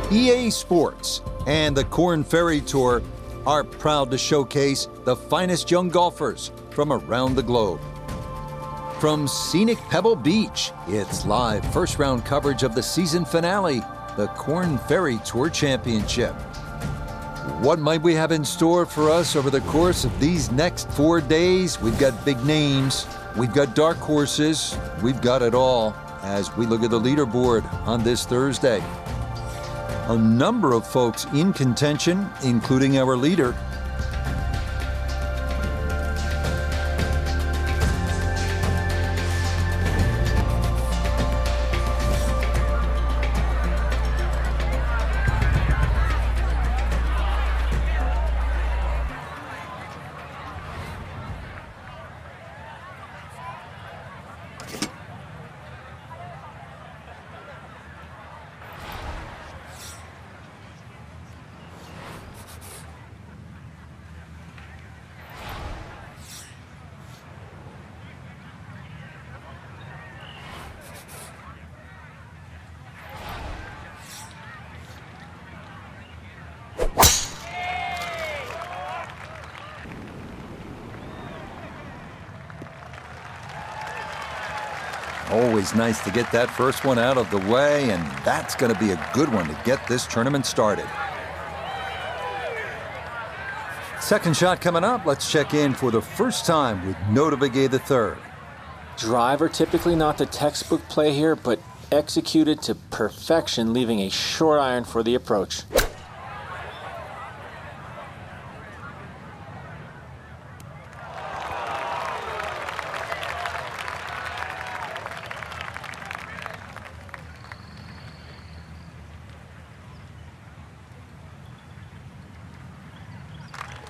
EA Sports and the Korn Ferry Tour are proud to showcase the finest young golfers from around the globe. From scenic Pebble Beach, it's live first-round coverage of the season finale, the Korn Ferry Tour Championship. What might we have in store for us over the course of these next 4 days? We've got big names, we've got dark horses, we've got it all as we look at the leaderboard on this Thursday. A number of folks in contention, including our leader. Always nice to get that first one out of the way, and that's going to be a good one to get this tournament started. Second shot coming up. Let's check in for the first time with Notavigay III. Driver typically not the textbook play here, but executed to perfection, leaving a short iron for the approach.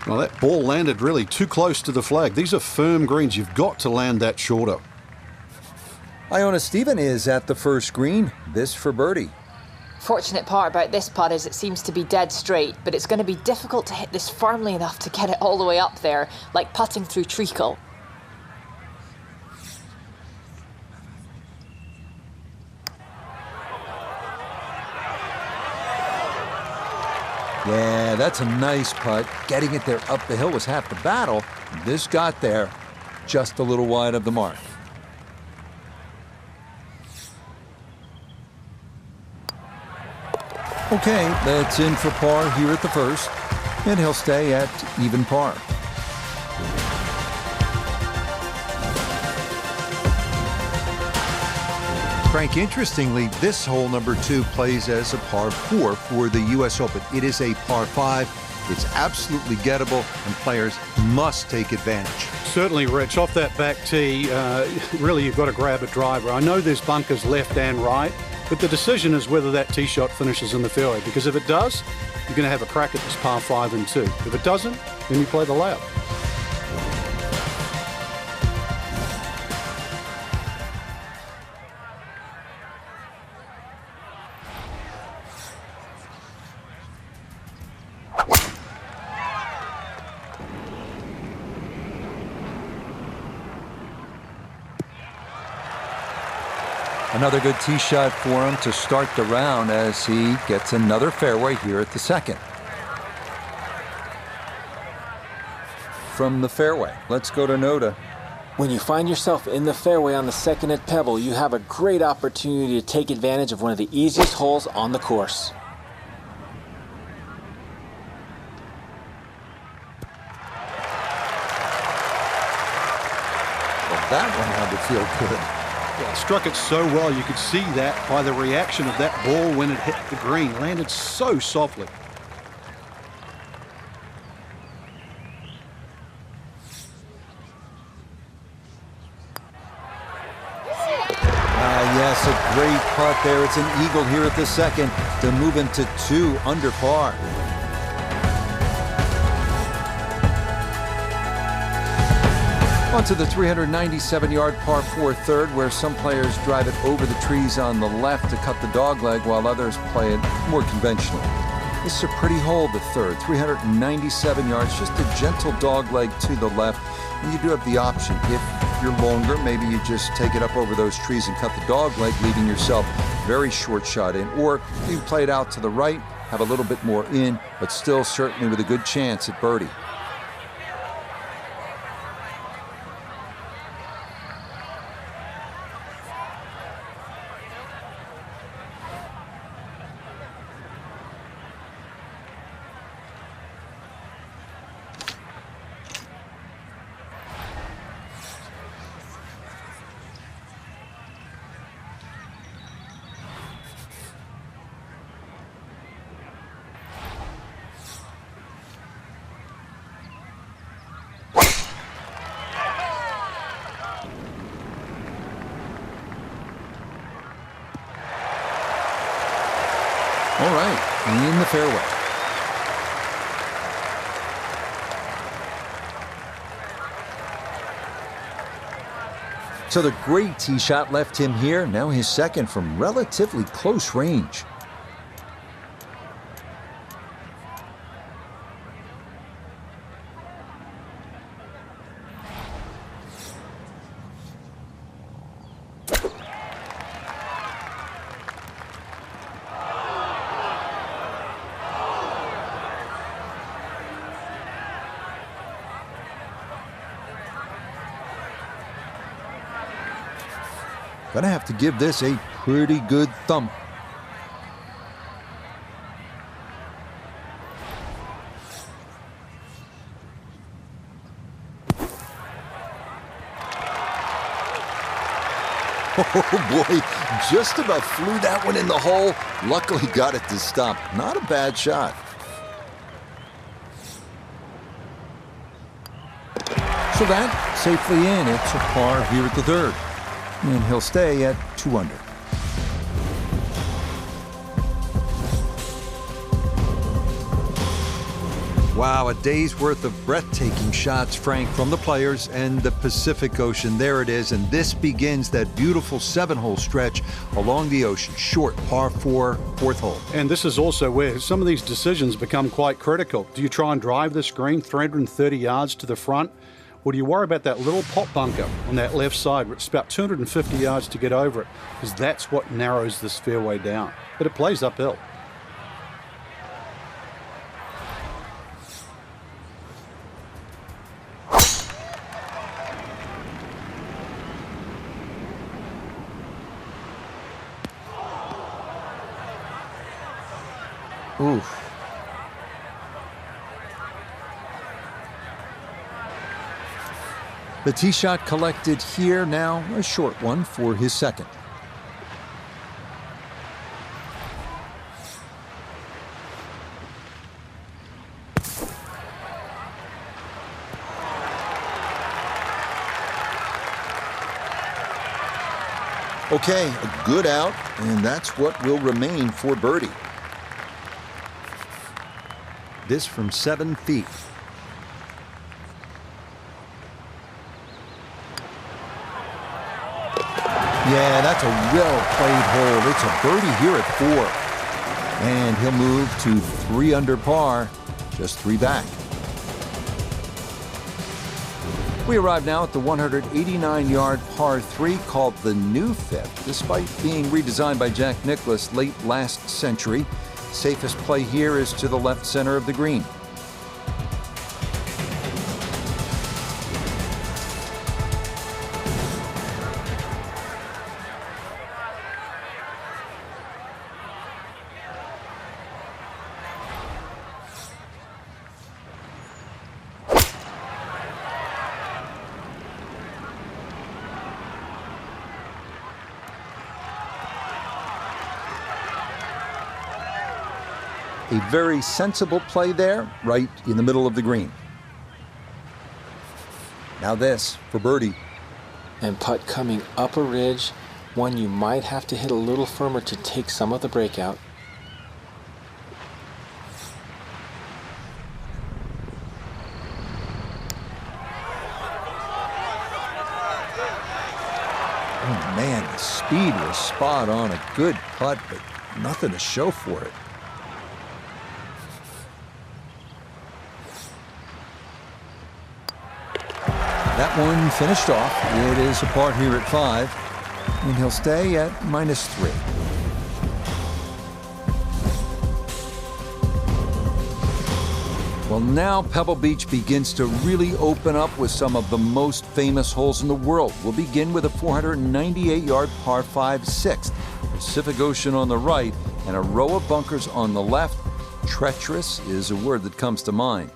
Well, that ball landed really too close to the flag. These are firm greens. You've got to land that shorter. Iona Stephen is at the first green. This for birdie. Fortunate part about this putt is it seems to be dead straight, but it's going to be difficult to hit this firmly enough to get it all the way up there, like putting through treacle. Yeah, that's a nice putt. Getting it there up the hill was half the battle. This got there just a little wide of the mark. Okay, that's in for par here at the first, and he'll stay at even par. Frank, interestingly, this hole number 2 plays as a par 4 for the U.S. Open. It is a par 5. It's absolutely gettable, and players must take advantage. Certainly, Rich. Off that back tee, really you've got to grab a driver. I know there's bunkers left and right, but the decision is whether that tee shot finishes in the fairway, because if it does, you're going to have a crack at this par 5 and 2. If it doesn't, then you play the layup. Another good tee shot for him to start the round as he gets another fairway here at the second. From the fairway, let's go to Nota. When you find yourself in the fairway on the second at Pebble, you have a great opportunity to take advantage of one of the easiest holes on the course. Well, that one had to feel good. Yeah, struck it so well. You could see that by the reaction of that ball when it hit the green. Landed so softly. Yes, a great putt there. It's an eagle here at the second to move him to 2 under par. Onto the 397-yard par 4 third, where some players drive it over the trees on the left to cut the dogleg, while others play it more conventionally. This is a pretty hole, the third, 397 yards, just a gentle dogleg to the left. And you do have the option, if you're longer, maybe you just take it up over those trees and cut the dogleg, leaving yourself very short shot in, or you play it out to the right, have a little bit more in, but still certainly with a good chance at birdie. All right, in the fairway. So the great tee shot left him here. Now his second from relatively close range. Gonna have to give this a pretty good thump. Oh boy, just about flew that one in the hole. Luckily got it to stop. Not a bad shot. So that safely in. It's a par here at the third. And he'll stay at 2 under. Wow, a day's worth of breathtaking shots, Frank, from the players and the Pacific Ocean. There it is, and this begins that beautiful 7-hole stretch along the ocean. Short, par 4, fourth hole. And this is also where some of these decisions become quite critical. Do you try and drive this green 330 yards to the front? Or do you worry about that little pot bunker on that left side where it's about 250 yards to get over it? Because that's what narrows this fairway down. But it plays uphill. Oof. The tee shot collected here, now a short one for his second. Okay, a good out, and that's what will remain for birdie. This from 7 feet. Yeah, that's a well-played hole. It's a birdie here at 4. And he'll move to 3 under par, just 3 back. We arrive now at the 189-yard par 3 called the New Fifth. Despite being redesigned by Jack Nicklaus late last century, safest play here is to the left center of the green. A very sensible play there, right in the middle of the green. Now this for birdie. And putt coming up a ridge, one you might have to hit a little firmer to take some of the breakout. Oh man, the speed was spot on. A good putt, but nothing to show for it. That one finished off. It is a par here at 5, and he'll stay at -3. Well, now Pebble Beach begins to really open up with some of the most famous holes in the world. We'll begin with a 498-yard par 5 sixth. Pacific Ocean on the right and a row of bunkers on the left. Treacherous is a word that comes to mind.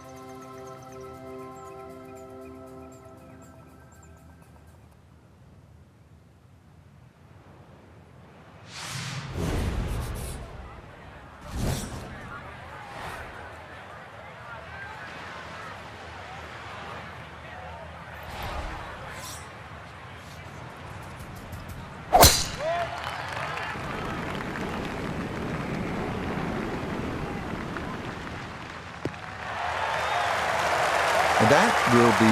And that will be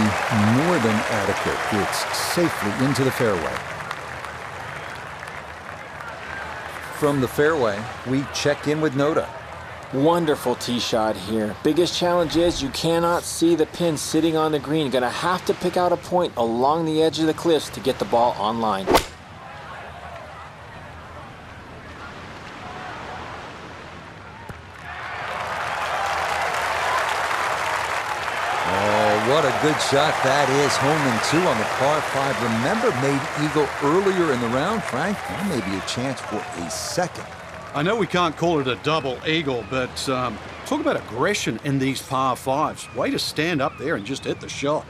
more than adequate. It's safely into the fairway. From the fairway, we check in with Noda. Wonderful tee shot here. Biggest challenge is you cannot see the pin sitting on the green. Gonna have to pick out a point along the edge of the cliffs to get the ball on line. What a good shot that is. Home and 2 on the par 5. Remember, made eagle earlier in the round, Frank. There may be a chance for a second. I know we can't call it a double eagle, but talk about aggression in these par 5s. Way to stand up there and just hit the shot.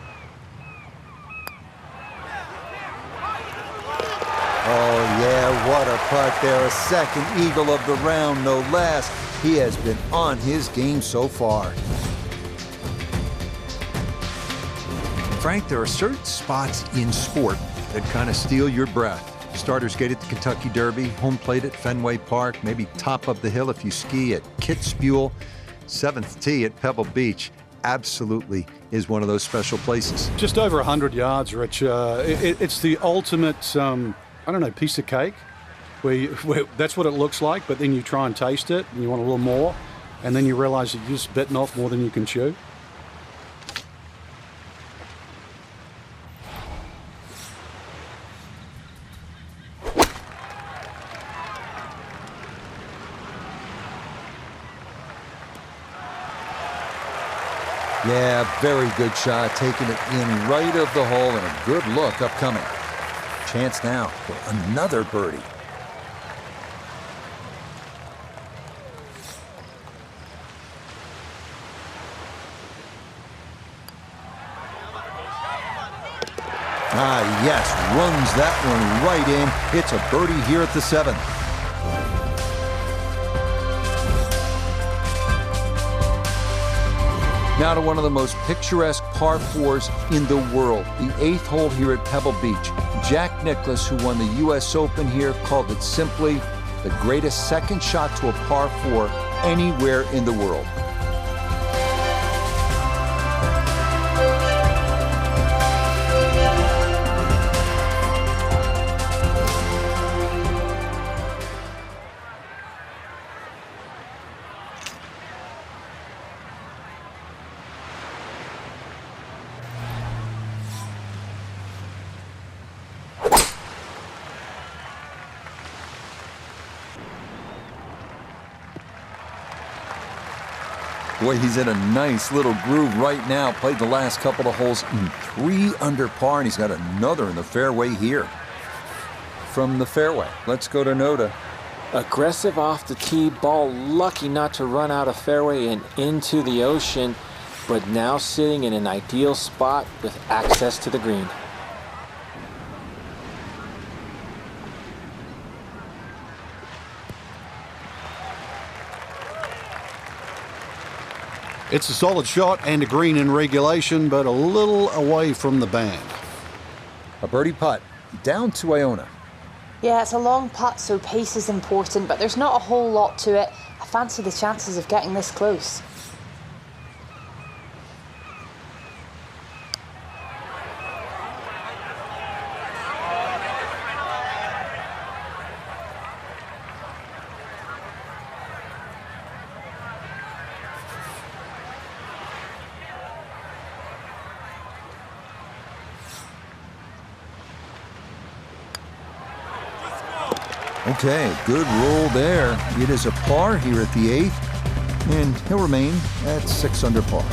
Oh, yeah, what a putt there. A second eagle of the round, no less. He has been on his game so far. Frank, there are certain spots in sport that kind of steal your breath. Starters gate at the Kentucky Derby, home plate at Fenway Park, maybe top of the hill if you ski at Kitzbühel, 7th tee at Pebble Beach. Absolutely is one of those special places. Just over 100 yards, Rich. It's the ultimate, I don't know, piece of cake. Where that's what it looks like, but then you try and taste it, and you want a little more, and then you realize that you've just bitten off more than you can chew. Yeah, very good shot, taking it in right of the hole, and a good look upcoming. Chance now for another birdie. Ah, yes, runs that one right in. It's a birdie here at the 7th. Now to one of the most picturesque par 4s in the world, the 8th hole here at Pebble Beach. Jack Nicklaus, who won the U.S. Open here, called it simply the greatest second shot to a par 4 anywhere in the world. Boy, he's in a nice little groove right now. Played the last couple of holes in 3 under par, and he's got another in the fairway here. From the fairway, let's go to Noda. Aggressive off the tee, ball lucky not to run out of fairway and into the ocean, but now sitting in an ideal spot with access to the green. It's a solid shot and a green in regulation, but a little away from the band. A birdie putt down to Iona. Yeah, it's a long putt, so pace is important, but there's not a whole lot to it. I fancy the chances of getting this close. Okay, good roll there. It is a par here at the 8th. and he'll remain at 6 under par.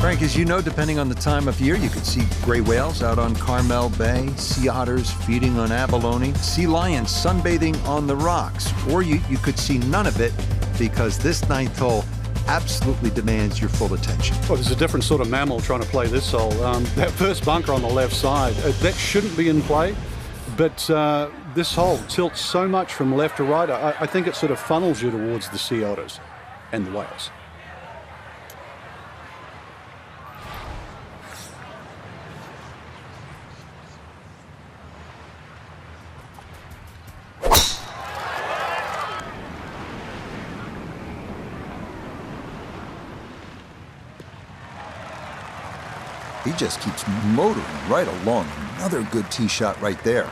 Frank, as you know, depending on the time of year, you could see gray whales out on Carmel Bay, sea otters feeding on abalone, sea lions sunbathing on the rocks, or you could see none of it because this ninth hole absolutely demands your full attention. Well, there's a different sort of mammal trying to play this hole. That first bunker on the left side, that shouldn't be in play, but this hole tilts so much from left to right, I think it sort of funnels you towards the sea otters and the whales. He just keeps motoring right along. Another good tee shot right there.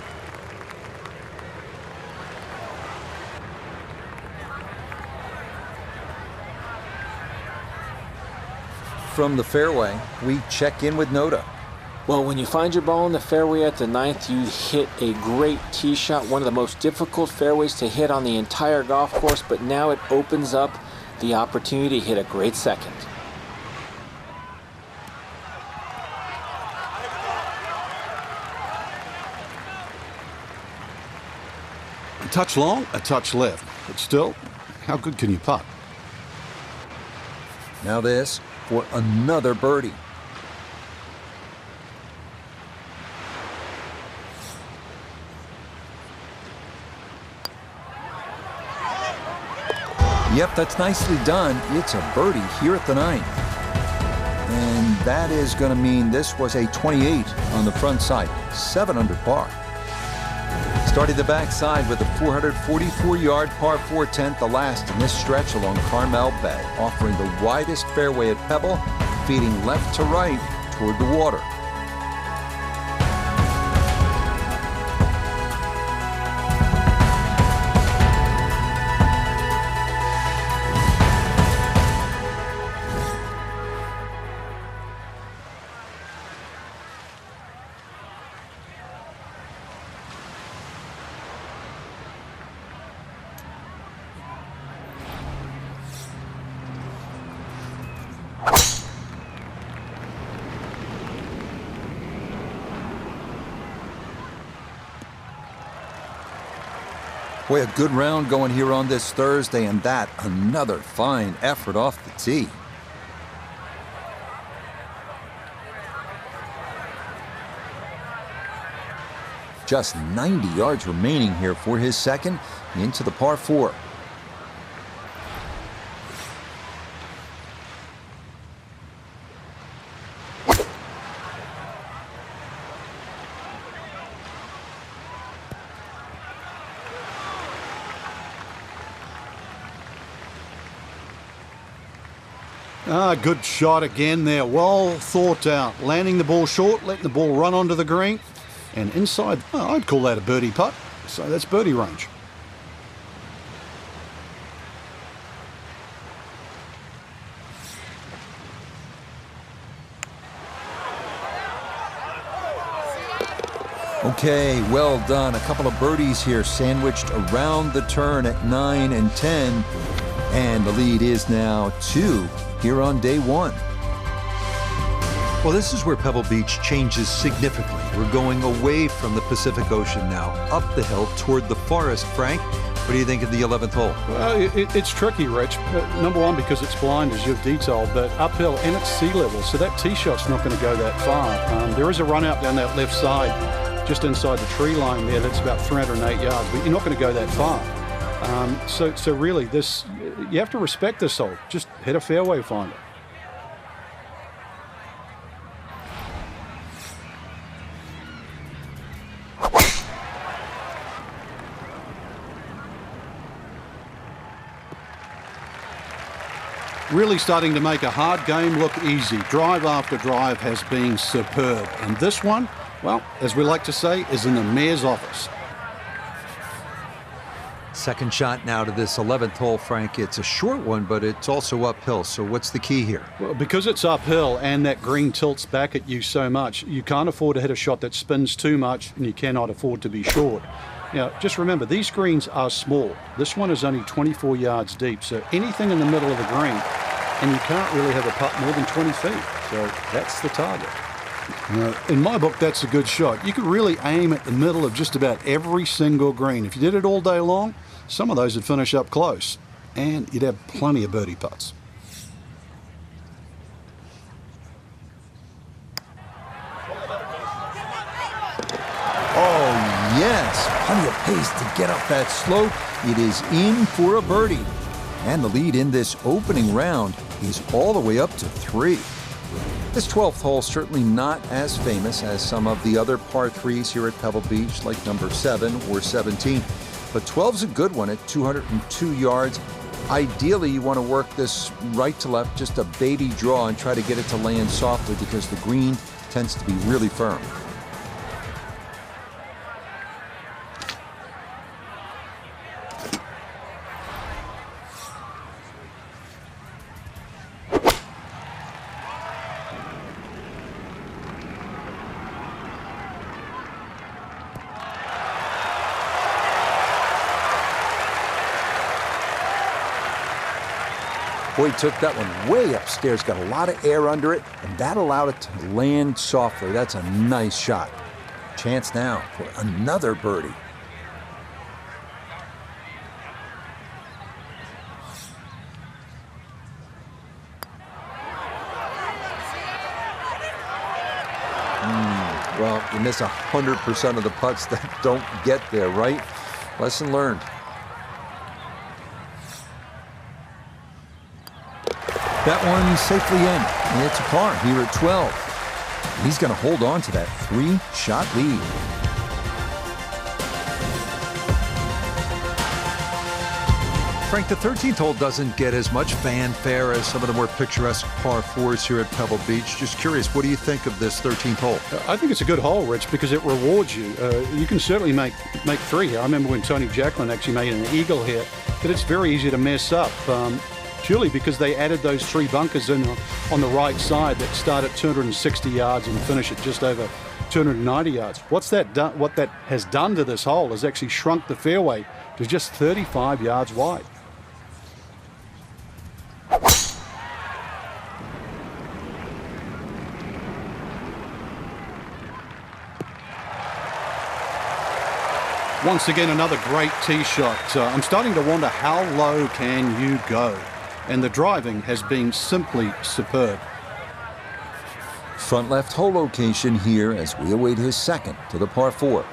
From the fairway, we check in with Noda. Well, when you find your ball in the fairway at the ninth, you hit a great tee shot, one of the most difficult fairways to hit on the entire golf course, but now it opens up the opportunity to hit a great second. A touch long, a touch left, but still, how good can you putt? Now this for another birdie. Yep, that's nicely done. It's a birdie here at the ninth. And that is going to mean this was a 28 on the front side, 7 under par. Starting the backside with a 444-yard par 4 10th, the last in this stretch along Carmel Bay, offering the widest fairway at Pebble, feeding left to right toward the water. Boy, a good round going here on this Thursday, and that another fine effort off the tee. Just 90 yards remaining here for his second into the par 4. Good shot again there, well thought out. Landing the ball short, letting the ball run onto the green, and inside, I'd call that a birdie putt, so that's birdie range. Okay, well done. A couple of birdies here sandwiched around the turn at 9 and 10, and the lead is now 2 here on day 1. Well, this is where Pebble Beach changes significantly. We're going away from the Pacific Ocean now, up the hill toward the forest. Frank, what do you think of the 11th hole? Well, it's tricky, Rich. Number one, because it's blind, as you've detailed, but uphill and it's sea level, so that tee shot's not going to go that far. There is a run out down that left side, just inside the tree line there. That's about 308 yards, but you're not going to go that far. So really, this, you have to respect this hole. Just hit a fairway finder. Really starting to make a hard game look easy. Drive after drive has been superb. And this one, well, as we like to say, is in the mayor's office. Second shot now to this 11th hole, Frank. It's a short one, but it's also uphill. So what's the key here? Well, because it's uphill and that green tilts back at you so much, you can't afford to hit a shot that spins too much, and you cannot afford to be short. Now, just remember, these greens are small. This one is only 24 yards deep, so anything in the middle of the green, and you can't really have a putt more than 20 feet. So that's the target. Now, in my book, that's a good shot. You could really aim at the middle of just about every single green. If you did it all day long, some of those would finish up close, and you'd have plenty of birdie putts. Oh, yes, plenty of pace to get up that slope. It is in for a birdie. And the lead in this opening round is all the way up to 3. This 12th hole certainly not as famous as some of the other par 3s here at Pebble Beach, like number 7 or 17. But 12's a good one at 202 yards. Ideally, you want to work this right to left, just a baby draw, and try to get it to land softly because the green tends to be really firm. Boy, he took that one way upstairs, got a lot of air under it, and that allowed it to land softly. That's a nice shot. Chance now for another birdie. Well, you miss 100% of the putts that don't get there, right? Lesson learned. That one safely in, and it's a par here at 12. He's going to hold on to that 3-shot lead. Frank, the 13th hole doesn't get as much fanfare as some of the more picturesque par 4s here at Pebble Beach. Just curious, what do you think of this 13th hole? I think it's a good hole, Rich, because it rewards you. You can certainly make 3 here. I remember when Tony Jacklin actually made an eagle here, but it's very easy to mess up. Purely because they added those 3 bunkers in on the right side that start at 260 yards and finish at just over 290 yards. What that has done to this hole is actually shrunk the fairway to just 35 yards wide. Once again, another great tee shot. I'm starting to wonder how low can you go? And the driving has been simply superb. Front left hole location here as we await his second to the par 4.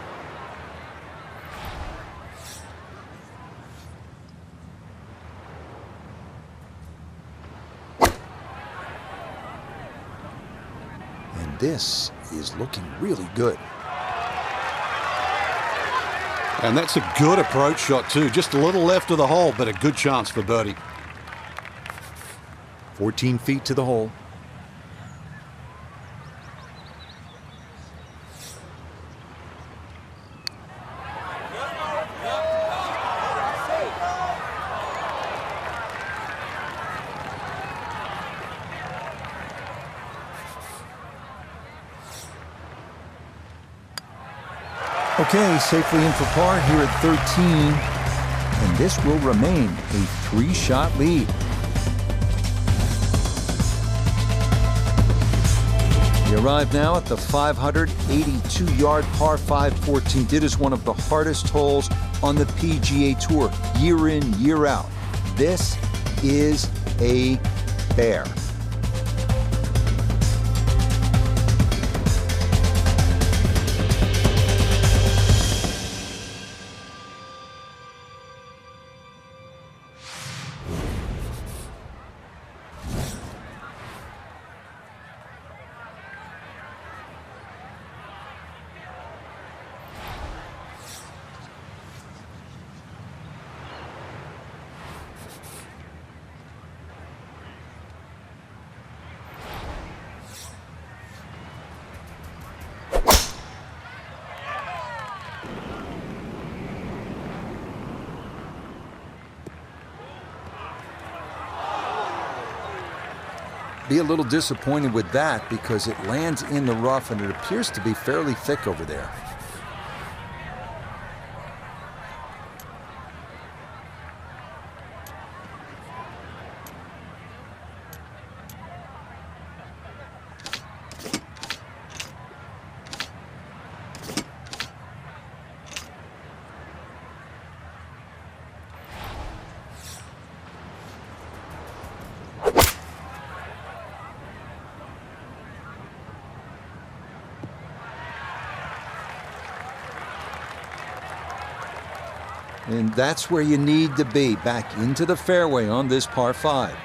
And this is looking really good. And that's a good approach shot too. Just a little left of the hole, but a good chance for birdie. 14 feet to the hole. Okay, safely in for par here at 13. And this will remain a 3-shot lead. We arrive now at the 582-yard par 5 14th. It is one of the hardest holes on the PGA Tour, year in, year out. This is a bear. Be a little disappointed with that because it lands in the rough and it appears to be fairly thick over there. And that's where you need to be, back into the fairway on this par 5.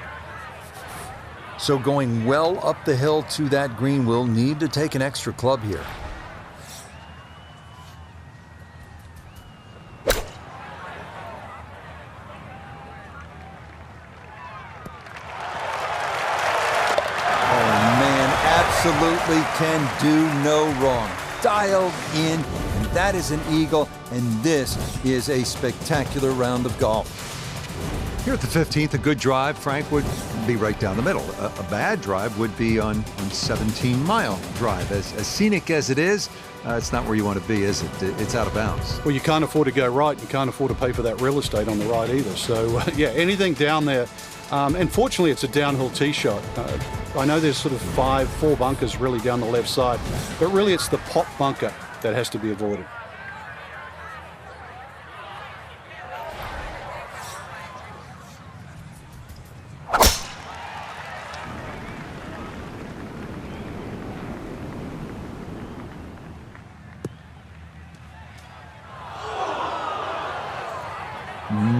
So going well up the hill to that green, will need to take an extra club here. Absolutely can do no wrong. Dialed in, and that is an eagle, and this is a spectacular round of golf. Here at the 15th, a good drive, Frank, would be right down the middle. A bad drive would be on 17-mile drive. As scenic as it is, it's not where you want to be, is it? It's out of bounds. Well, you can't afford to go right. You can't afford to pay for that real estate on the right either. So, yeah, anything down there. And fortunately, it's a downhill tee shot. I know there's sort of four bunkers really down the left side, but really it's the pop bunker that has to be avoided.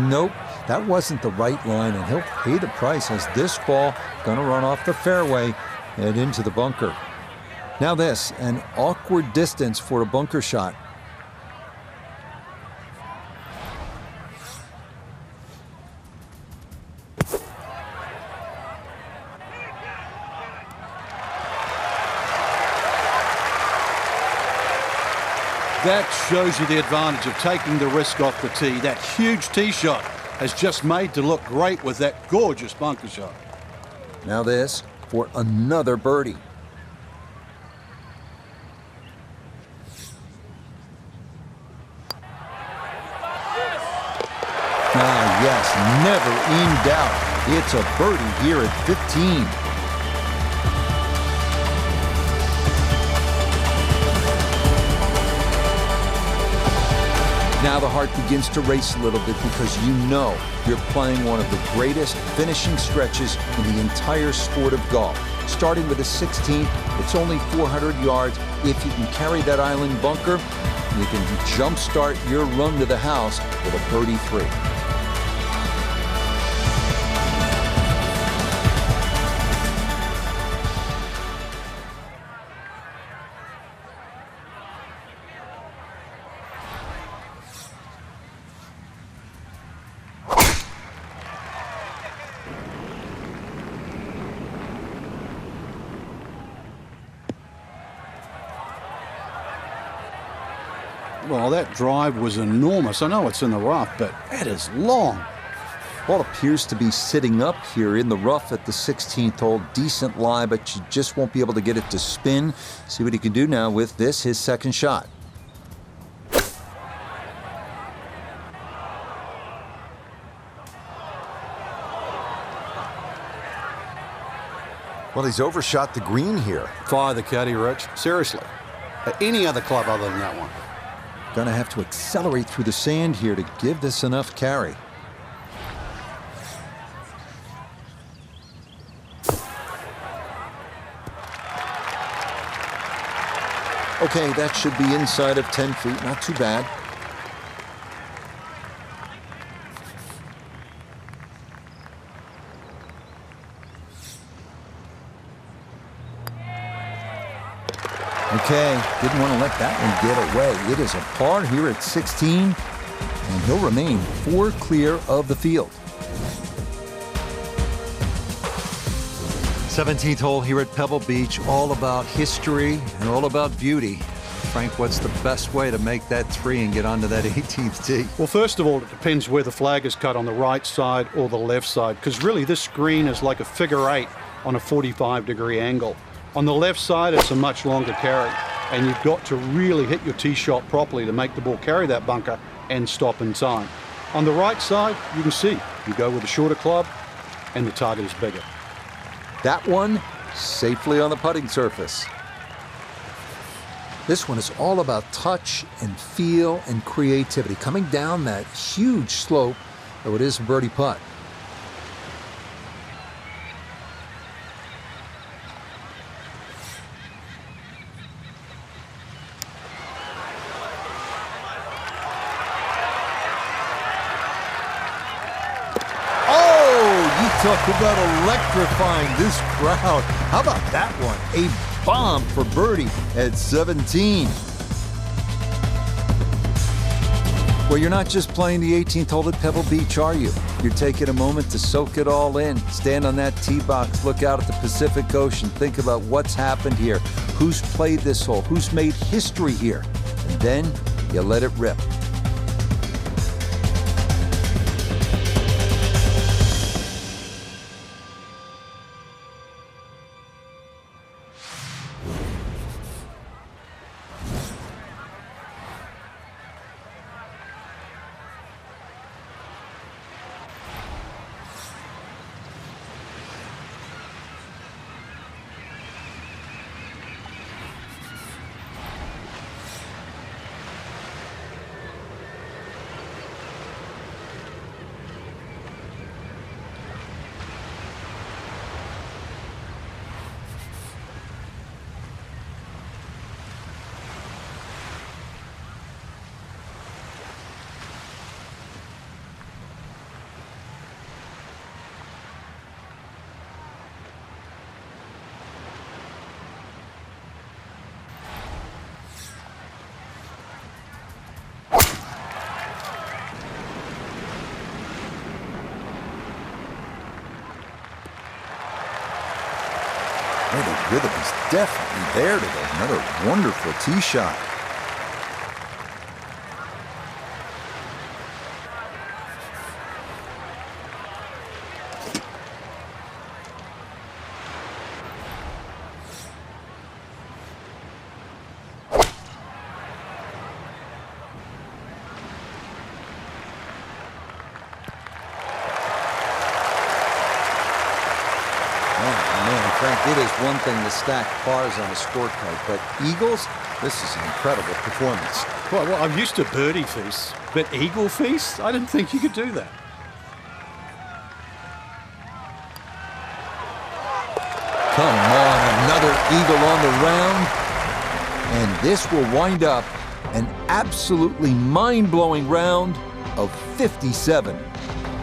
Nope, that wasn't the right line, and he'll pay the price as this ball gonna run off the fairway and into the bunker. Now this, an awkward distance for a bunker shot. That shows you the advantage of taking the risk off the tee. That huge tee shot has just made to look great with that gorgeous bunker shot. Now this for another birdie. Ah, yes, never in doubt. It's a birdie here at 15. Now the heart begins to race a little bit because you know you're playing one of the greatest finishing stretches in the entire sport of golf. Starting with a 16th, it's only 400 yards. If you can carry that island bunker, you can jumpstart your run to the house with a birdie 3. Well, that drive was enormous. I know it's in the rough, but that is long. Ball appears to be sitting up here in the rough at the 16th hole. Decent lie, but you just won't be able to get it to spin. See what he can do now with this, his second shot. Well, he's overshot the green here. Fire the caddy, Rich. Seriously. Any other club other than that one. Gonna have to accelerate through the sand here to give this enough carry. Okay, that should be inside of 10 feet, not too bad. Okay, didn't want to let that one get away. It is a par here at 16, and he'll remain 4 clear of the field. 17th hole here at Pebble Beach, all about history and all about beauty. Frank, what's the best way to make that 3 and get onto that 18th tee? Well, first of all, it depends where the flag is cut, on the right side or the left side, because really this green is like a figure 8 on a 45-degree angle. On the left side, it's a much longer carry, and you've got to really hit your tee shot properly to make the ball carry that bunker and stop in time. On the right side, you can see, you go with a shorter club, and the target is bigger. That one safely on the putting surface. This one is all about touch and feel and creativity. Coming down that huge slope, though it is a birdie putt. talk about electrifying this crowd. How about that one? A bomb for birdie at 17. Well, you're not just playing the 18th hole at Pebble Beach, are you? You're taking a moment to soak it all in. Stand on that tee box, look out at the Pacific Ocean, think about what's happened here, who's played this hole, who's made history here, and then you let it rip. The rhythm is definitely there today. Another wonderful tee shot. It is one thing to stack pars on a scorecard, but Eagles, this is an incredible performance. Well, I'm used to birdie feasts, but eagle feasts? I didn't think you could do that. Come on, another eagle on the round. And this will wind up an absolutely mind-blowing round of 57.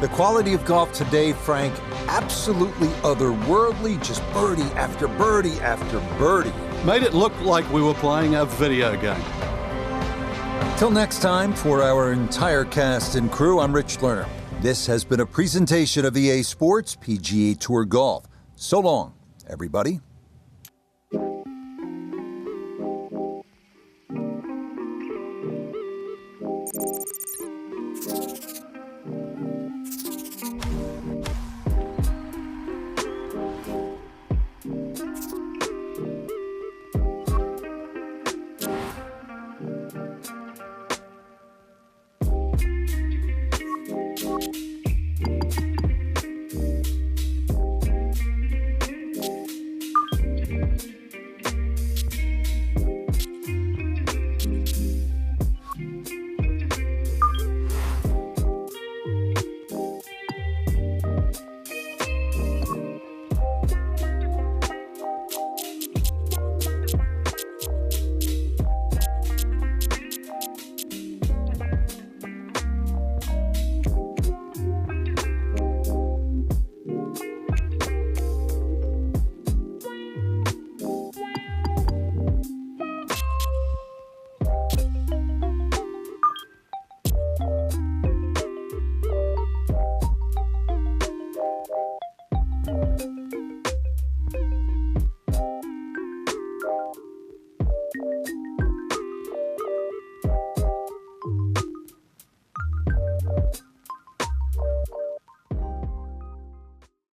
The quality of golf today, Frank, absolutely otherworldly, just birdie after birdie after birdie. Made it look like we were playing a video game. Till next time, for our entire cast and crew, I'm Rich Lerner. This has been a presentation of EA Sports PGA Tour Golf. So long, everybody.